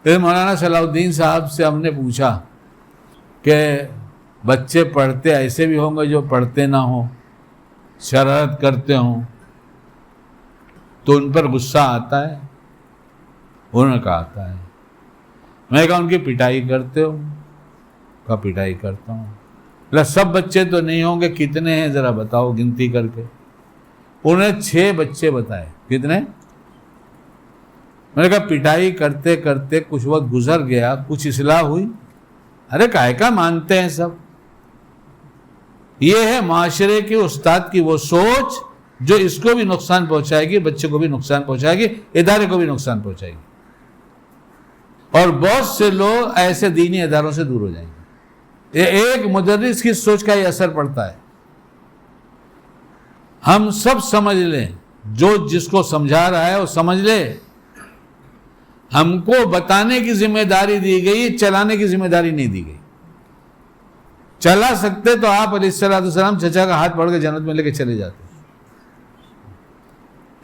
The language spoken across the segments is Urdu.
پھر مولانا صلاح الدین صاحب سے ہم نے پوچھا کہ بچے پڑھتے ایسے بھی ہوں گے جو پڑھتے نہ ہوں، شرارت کرتے ہوں، تو ان پر غصہ آتا ہے؟ انہوں نے کہا آتا ہے۔ میں نے کہا ان کی پٹائی کرتے ہو؟ کہا پٹائی کرتا ہوں۔ سب بچے تو نہیں ہوں گے، کتنے ہیں ذرا بتاؤ گنتی کر کے۔ انہیں 6 بچے بتائے۔ کتنے؟ میں نے کہا پٹائی کرتے کرتے کچھ وقت گزر گیا، کچھ اصلاح ہوئی؟ ارے کائے کا مانتے ہیں سب۔ یہ ہے معاشرے کے استاد کی وہ سوچ جو اس کو بھی نقصان پہنچائے گی، بچے کو بھی نقصان پہنچائے گی، ادارے کو بھی نقصان پہنچائے گی، اور بہت سے لوگ ایسے دینی اداروں سے دور ہو جائیں گے۔ یہ ایک مدرس کی سوچ کا یہ اثر پڑتا ہے۔ ہم سب سمجھ لیں، جو جس کو سمجھا رہا ہے وہ سمجھ لے، ہم کو بتانے کی ذمہ داری دی گئی، چلانے کی ذمہ داری نہیں دی گئی۔ چلا سکتے تو آپ علیہ السلام چچا کا ہاتھ پکڑ کے جنت میں لے کے چلے جاتے۔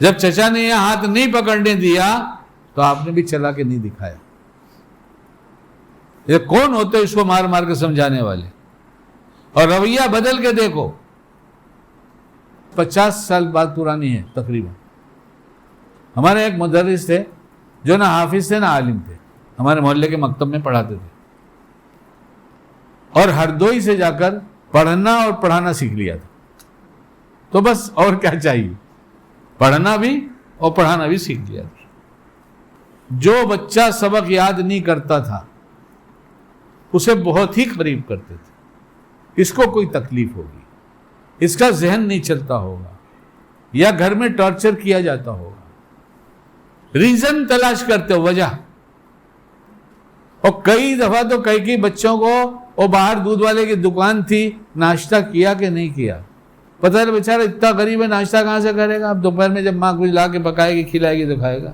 جب چچا نے یہ ہاتھ نہیں پکڑنے دیا تو آپ نے بھی چلا کے نہیں دکھایا۔ یہ کون ہوتے اس کو مار مار کے سمجھانے والے؟ اور رویہ بدل کے دیکھو، 50 سال بعد پرانی ہے تقریباً۔ ہمارے ایک مدرس تھے جو نہ حافظ تھے نہ عالم تھے، ہمارے محلے کے مکتب میں پڑھاتے تھے، اور ہردوئی سے جا کر پڑھنا اور پڑھانا سیکھ لیا تھا۔ تو بس اور کیا چاہیے، پڑھنا بھی اور پڑھانا بھی سیکھ لیا تھا۔ جو بچہ سبق یاد نہیں کرتا تھا اسے بہت ہی قریب کرتے تھے، اس کو کوئی تکلیف ہوگی، اس کا ذہن نہیں چلتا ہوگا، یا گھر میں ٹارچر کیا جاتا ہوگا، ریزن تلاش کرتے ہو، وجہ۔ اور کئی دفعہ تو کئی بچوں کو، وہ باہر دودھ والے کی دکان تھی، ناشتہ کیا کہ نہیں کیا، پتہ ہے بیچارہ اتنا غریب ہے، ناشتہ کہاں سے کرے گا؟ اب دوپہر میں جب ماں کچھ لا کے پکائے گی کھلائے گی تو کھائے گا۔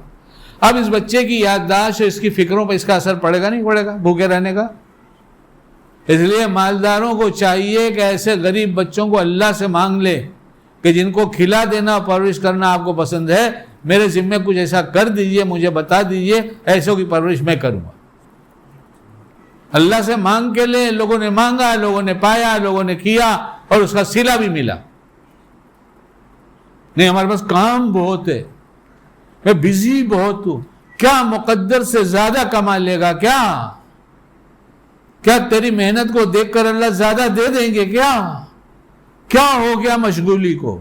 اب اس بچے کی یادداشت اور اس کی فکروں پر اس کا اثر پڑے گا نہیں پڑے گا بھوکے رہنے کا؟ اس لیے مالداروں کو چاہیے کہ ایسے غریب بچوں کو اللہ سے مانگ لے کہ جن کو کھلا دینا اور پرورش کرنا آپ کو پسند ہے، میرے ذمہ کچھ ایسا کر دیجئے، مجھے بتا دیجئے، ایسوں کی پرورش میں کروں گا۔ اللہ سے مانگ کے لیں۔ لوگوں نے مانگا، لوگوں نے پایا، لوگوں نے کیا، اور اس کا صلہ بھی ملا۔ نہیں ہمارے پاس کام بہت ہے، میں بزی بہت ہوں، کیا مقدر سے زیادہ کما لے گا؟ کیا تیری محنت کو دیکھ کر اللہ زیادہ دے دیں گے؟ کیا ہو گیا مشغولی کو؟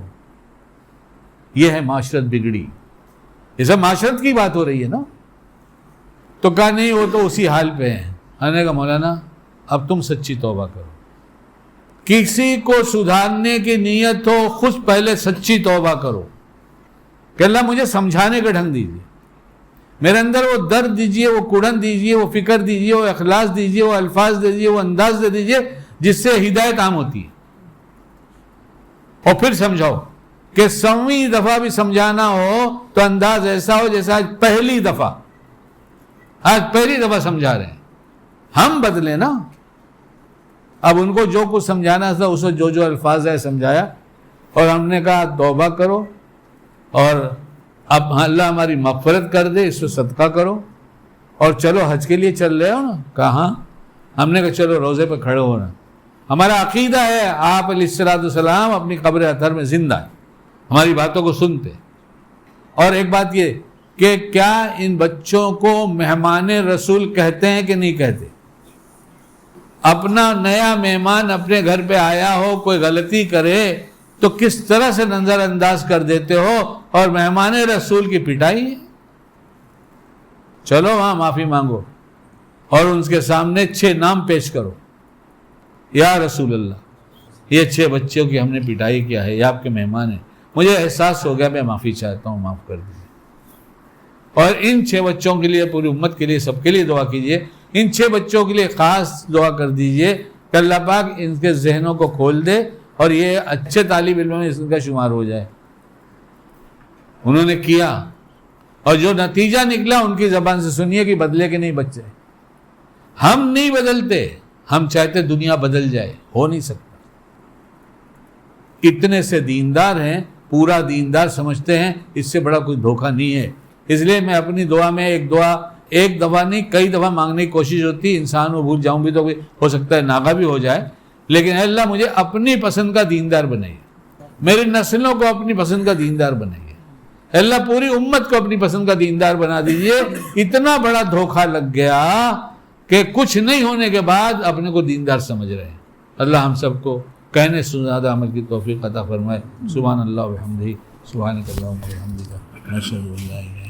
یہ ہے معاشرت بگڑی۔ یہ سب معاشرت کی بات ہو رہی ہے نا۔ تو کہا نہیں وہ تو اسی حال پہ ہیں۔ میں نے کہا مولانا اب تم سچی توبہ کرو، کسی کو سدھارنے کی نیت ہو خود پہلے سچی توبہ کرو کہ اللہ مجھے سمجھانے کا ڈھنگ دیجیے، میرے اندر وہ درد دیجیے، وہ کڑن دیجیے، وہ فکر دیجیے، وہ اخلاص دیجیے، وہ الفاظ دے دیجیے، وہ انداز دے دیجیے جس سے ہدایت عام ہوتی ہے۔ اور پھر سمجھاؤ کہ 100ویں دفعہ بھی سمجھانا ہو تو انداز ایسا ہو جیسا آج پہلی دفعہ سمجھا رہے ہیں۔ ہم بدلیں نا۔ اب ان کو جو کچھ سمجھانا تھا اسے جو الفاظ ہے سمجھایا، اور ہم نے کہا توبہ کرو، اور اب اللہ ہماری مغفرت کر دے، اس سے صدقہ کرو، اور چلو حج کے لیے چل رہے ہو نا؟ کہاں؟ ہم نے کہا چلو روزے پہ کھڑے ہونا۔ ہمارا عقیدہ ہے آپ علیہ السلام اپنی قبر اطہر میں زندہ ہیں، ہماری باتوں کو سنتے۔ اور ایک بات یہ کہ کیا ان بچوں کو مہمان رسول کہتے ہیں کہ نہیں کہتے؟ اپنا نیا مہمان اپنے گھر پہ آیا ہو، کوئی غلطی کرے تو کس طرح سے نظر انداز کر دیتے ہو، اور مہمان رسول کی پٹائی ہے۔ چلو وہاں معافی مانگو اور ان کے سامنے 6 نام پیش کرو، یا رسول اللہ یہ 6 بچوں کی ہم نے پٹائی کیا ہے، یہ آپ کے مہمان ہیں، مجھے احساس ہو گیا، میں معافی چاہتا ہوں، معاف کر دیجیے۔ اور ان 6 بچوں کے لیے، پوری امت کے لیے، سب کے لیے دعا کیجیے۔ ان 6 بچوں کے لیے خاص دعا کر دیجیے کہ اللہ پاک ان کے ذہنوں کو کھول دے اور یہ اچھے طالب علموں میں اس کا شمار ہو جائے۔ انہوں نے کیا اور جو نتیجہ نکلا ان کی زبان سے سنیے کہ بدلے کے نہیں بچے۔ ہم نہیں بدلتے، ہم چاہتے دنیا بدل جائے، ہو نہیں سکتا۔ اتنے سے دیندار ہیں، پورا دیندار سمجھتے ہیں، اس سے بڑا کوئی دھوکہ نہیں ہے۔ اس لیے میں اپنی دعا میں ایک دعا ایک دفعہ نہیں کئی دفعہ مانگنے کی کوشش ہوتی ہے، انسان کو بھول جاؤں بھی تو ہو سکتا ہے ناغہ بھی ہو جائے، لیکن اے اللہ مجھے اپنی پسند کا دیندار بنائیے، میری نسلوں کو اپنی پسند کا دیندار بنائیے، اے اللہ پوری امت کو اپنی پسند کا دیندار بنا دیجئے۔ اتنا بڑا دھوکہ لگ گیا کہ کچھ نہیں ہونے کے بعد اپنے کو دیندار سمجھ رہے ہیں۔ اللہ ہم سب کو کہنے سے زیادہ عمل کی توفیق عطا فرمائے۔ سبحان اللہ و بحمدہ، سبحانک اللہم و بحمدک، نشہد ان لا الہ